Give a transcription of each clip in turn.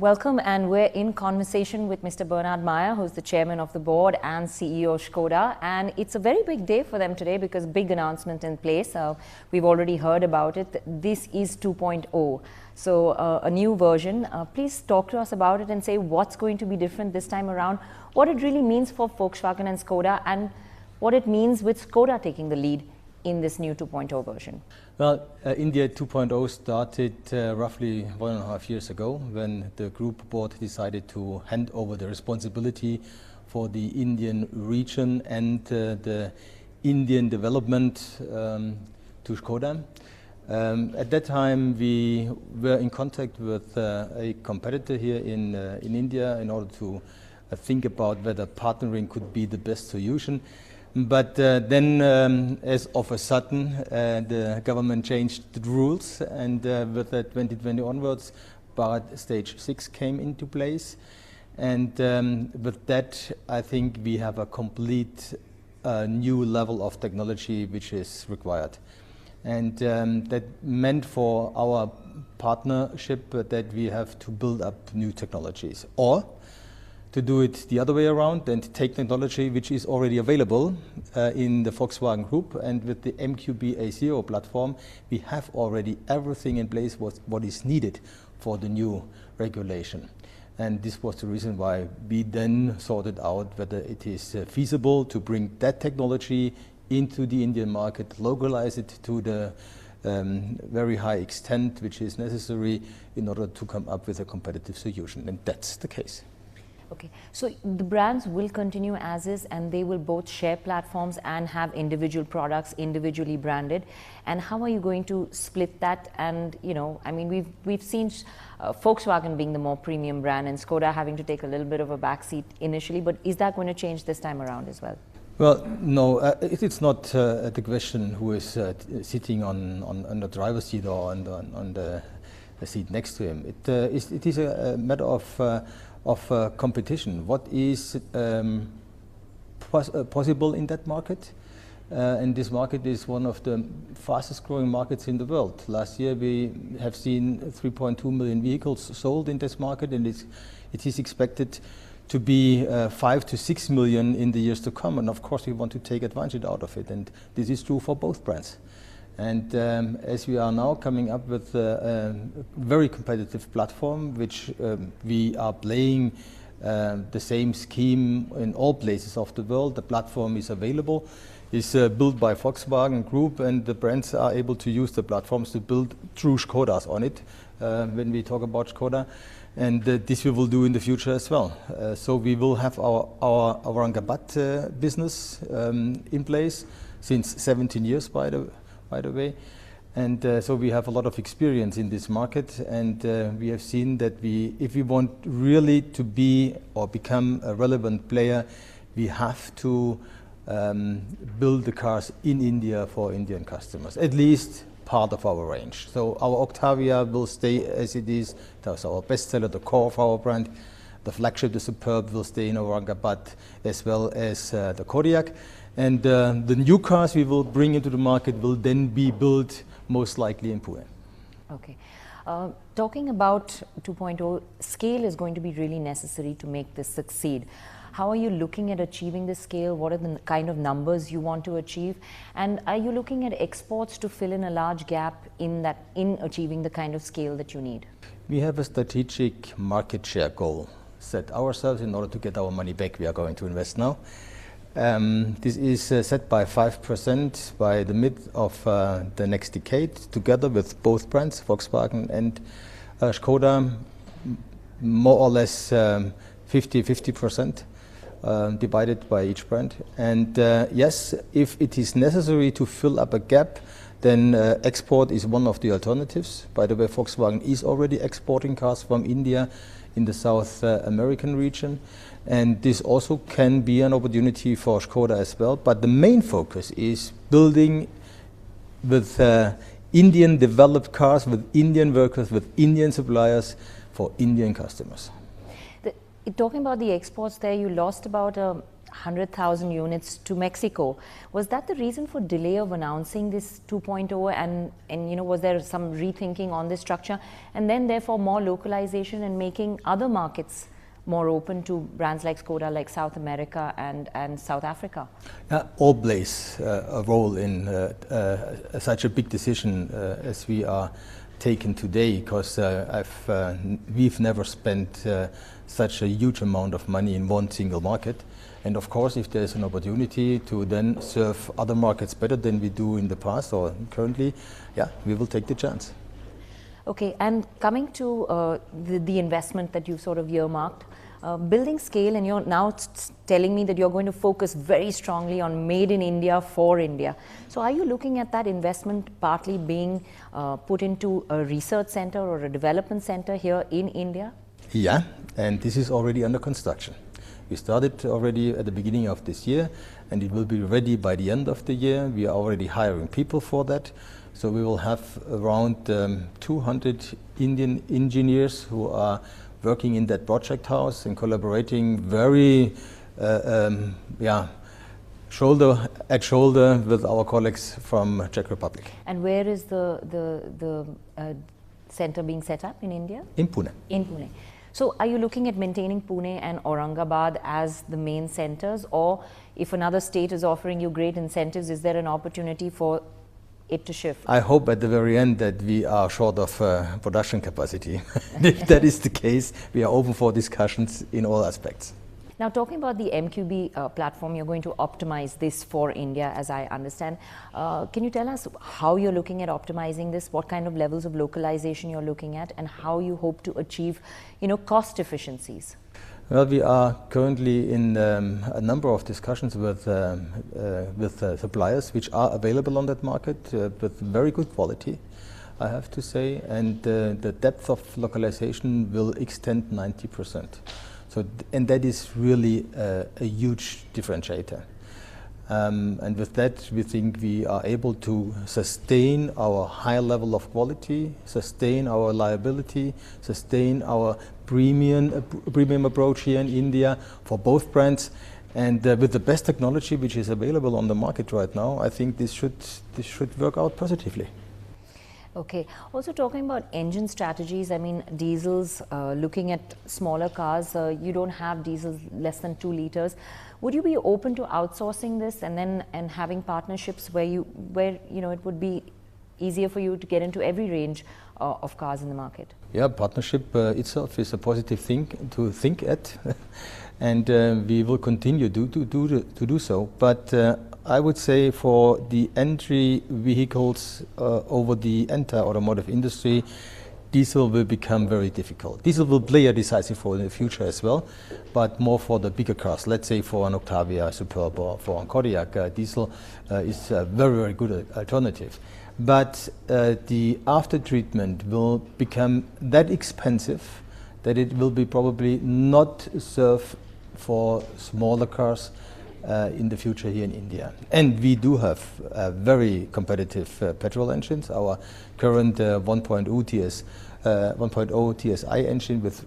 Welcome, and we're in conversation with Mr. Bernhard Maier, who's the chairman of the board and CEO Skoda. And it's a very big day for them today because big announcement in place. We've already heard about it. This is 2.0. So a new version. Please talk to us about it and say what's going to be different this time around, what it really means for Volkswagen and Skoda, and what it means with Skoda taking the lead in this new 2.0 version. Well, India 2.0 started roughly 1.5 years ago when the group board decided to hand over the responsibility for the Indian region and the Indian development to Skoda. At that time, we were in contact with a competitor here in India in order to think about whether partnering could be the best solution. But then, as of a sudden, the government changed the rules, and with 2020 onwards, Bharat Stage 6 came into place. And with that, I think we have a complete new level of technology which is required. And that meant for our partnership that we have to build up new technologies, or to do it the other way around and take technology which is already available in the Volkswagen Group, and with the MQB A0 platform, we have already everything in place what is needed for the new regulation. And this was the reason why we then sorted out whether it is feasible to bring that technology into the Indian market, localize it to the very high extent which is necessary in order to come up with a competitive solution, and that's the case. Okay, so the brands will continue as is, and they will both share platforms and have individual products individually branded. And how are you going to split that? And I mean, we've seen Volkswagen being the more premium brand and Skoda having to take a little bit of a backseat initially. But is that going to change this time around as well? Well, no, it's not the question who is sitting on the driver's seat or on the seat next to him. It is a matter of competition. What is possible in that market? And this market is one of the fastest growing markets in the world. Last year we have seen 3.2 million vehicles sold in this market, and it is expected to be 5 to 6 million in the years to come. And of course we want to take advantage out of it, and this is true for both brands. And as we are now coming up with a very competitive platform, which we are playing the same scheme in all places of the world. The platform is available, is built by Volkswagen Group, and the brands are able to use the platforms to build true Skodas on it when we talk about Skoda. And this we will do in the future as well. So we will have our Aurangabad business in place since 17 years, by the way, and so we have a lot of experience in this market, and we have seen that if we want really to be or become a relevant player, we have to build the cars in India for Indian customers, at least part of our range. So our Octavia will stay as it is. That's our bestseller, the core of our brand. The flagship, the Superb, will stay in Aurangabad, as well as the Kodiaq. And the new cars we will bring into the market will then be built most likely in Pune. Okay. Talking about 2.0, scale is going to be really necessary to make this succeed. How are you looking at achieving this scale? What are the kind of numbers you want to achieve? And are you looking at exports to fill in a large gap in achieving the kind of scale that you need? We have a strategic market share goal set ourselves in order to get our money back we are going to invest now. This is set by 5% by the mid of the next decade, together with both brands, Volkswagen and Skoda, more or less 50-50%. Divided by each brand. And yes, if it is necessary to fill up a gap, then export is one of the alternatives. By the way, Volkswagen is already exporting cars from India in the South American region, and this also can be an opportunity for Skoda as well. But the main focus is building with Indian developed cars, with Indian workers, with Indian suppliers for Indian customers. Talking about the exports there, you lost about 100,000 units to Mexico. Was that the reason for delay of announcing this 2.0, and was there some rethinking on this structure, and then therefore more localization and making other markets more open to brands like Skoda, like South America and South Africa? All plays a role in such a big decision as we are taking today, because we've never spent such a huge amount of money in one single market. And of course, if there's an opportunity to then serve other markets better than we do in the past or currently, we will take the chance. Okay, and coming to the investment that you've sort of earmarked, building scale, and you're now telling me that you're going to focus very strongly on made in India for India. So are you looking at that investment partly being put into a research center or a development center here in India? Yeah, and this is already under construction. We started already at the beginning of this year, and it will be ready by the end of the year. We are already hiring people for that. So we will have around 200 Indian engineers who are working in that project house and collaborating very shoulder at shoulder with our colleagues from Czech Republic. And where is the center being set up in India? In Pune. In Pune. So are you looking at maintaining Pune and Aurangabad as the main centers, or if another state is offering you great incentives, is there an opportunity for it to shift? I hope at the very end that we are short of production capacity. If that is the case, we are open for discussions in all aspects. Now, talking about the MQB platform, you're going to optimize this for India, as I understand. Can you tell us how you're looking at optimizing this, what kind of levels of localization you're looking at, and how you hope to achieve, cost efficiencies? Well, we are currently in a number of discussions with suppliers which are available on that market with very good quality, I have to say, and the depth of localization will extend 90%. And that is really a huge differentiator. And with that, we think we are able to sustain our high level of quality, sustain our reliability, sustain our premium approach here in India for both brands. And with the best technology which is available on the market right now, I think this should work out positively. Okay. Also talking about engine strategies, I mean diesels, looking at smaller cars, you don't have diesels less than 2 liters. Would you be open to outsourcing this and having partnerships where it would be easier for you to get into every range of cars in the market? Yeah, partnership itself is a positive thing to think at, and we will continue to do so. But I would say for the entry vehicles over the entire automotive industry, diesel will become very difficult. Diesel will play a decisive role in the future as well, but more for the bigger cars. Let's say for an Octavia, Superb, or for a Kodiaq, diesel is a very, very good alternative. But the after treatment will become that expensive that it will be probably not served for smaller cars in the future here in India. And we do have very competitive petrol engines. Our current 1.0 TSI engine with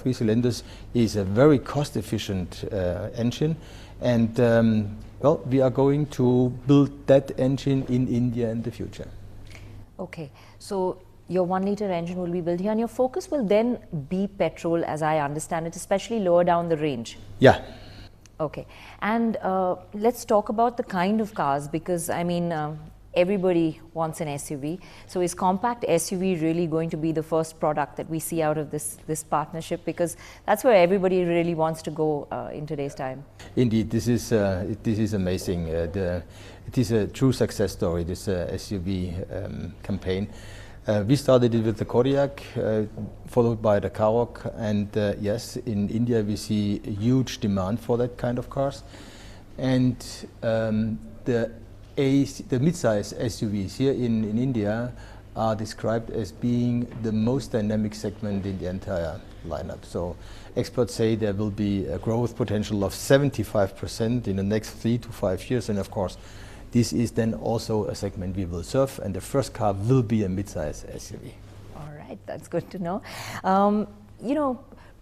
3 cylinders is a very cost-efficient engine. And well, we are going to build that engine in India in the future. Okay, so your 1 liter engine will be built here, and your focus will then be petrol, as I understand it, especially lower down the range. Yeah. Okay, and let's talk about the kind of cars, because I mean everybody wants an SUV. So is compact SUV really going to be the first product that we see out of this partnership? Because that's where everybody really wants to go in today's time. Indeed, this is amazing. It is a true success story, this SUV campaign. We started it with the Kodiaq, followed by the Karoq, and yes, in India we see a huge demand for that kind of cars. And the mid-size SUVs here in India are described as being the most dynamic segment in the entire lineup. So experts say there will be a growth potential of 75% in the next 3 to 5 years, and of course this is then also a segment we will serve, and the first car will be a mid-size SUV. All right, that's good to know.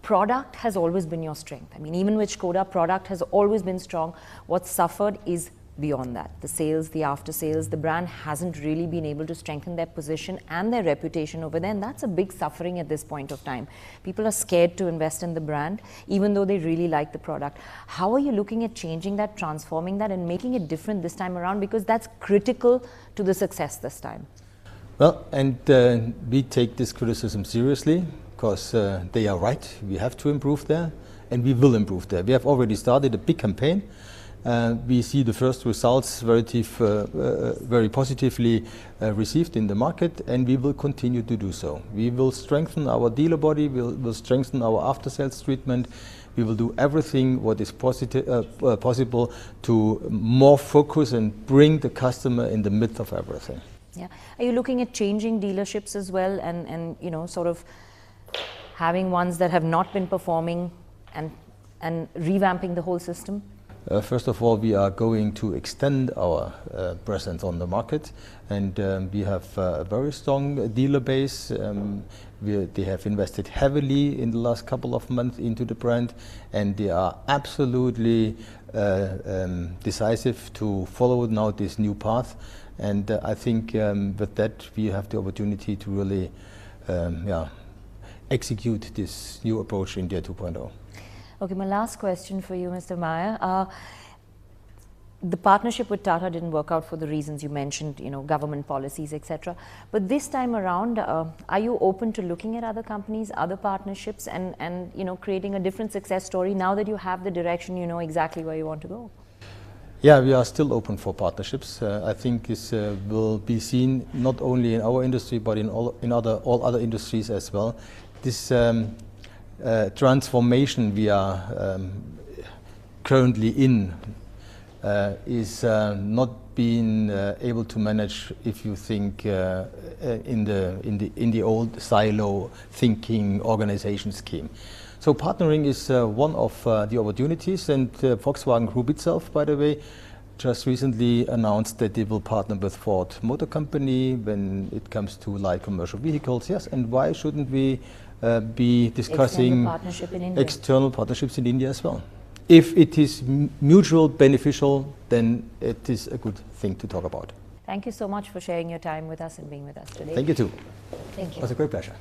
product has always been your strength. I mean, even with Skoda, product has always been strong. What's suffered is beyond that. The sales, the after sales, the brand hasn't really been able to strengthen their position and their reputation over there, and that's a big suffering at this point of time. People are scared to invest in the brand, even though they really like the product. How are you looking at changing that, transforming that, and making it different this time around? Because that's critical to the success this time. Well, and we take this criticism seriously, because they are right. We have to improve there, and we will improve there. We have already started a big campaign. We see the first results very positively received in the market, and we will continue to do so. We will strengthen our dealer body, we'll strengthen our after-sales treatment. We will do everything what is possible to more focus and bring the customer in the midst of everything. Yeah. Are you looking at changing dealerships as well, and you know, sort of having ones that have not been performing and revamping the whole system? First of all, we are going to extend our presence on the market, and we have a very strong dealer base. They have invested heavily in the last couple of months into the brand, and they are absolutely decisive to follow now this new path. And I think with that we have the opportunity to really execute this new approach, India 2.0. Okay, my last question for you, Mr. Maier. The partnership with Tata didn't work out for the reasons you mentioned, you know, government policies, etc. But this time around, are you open to looking at other companies, other partnerships, and you know, creating a different success story now that you have the direction, you know exactly where you want to go? Yeah, we are still open for partnerships. I think this will be seen not only in our industry, but in all other industries as well. This transformation we are currently in is not being able to manage if you think in the old silo thinking organization scheme. So partnering is one of the opportunities, and Volkswagen Group itself, by the way, just recently announced that they will partner with Ford Motor Company when it comes to light commercial vehicles. Yes, and why shouldn't we be discussing external partnerships in India as well? If it is mutual beneficial, then it is a good thing to talk about. Thank you so much for sharing your time with us and being with us today. Thank you too. Thank you. It was a great pleasure.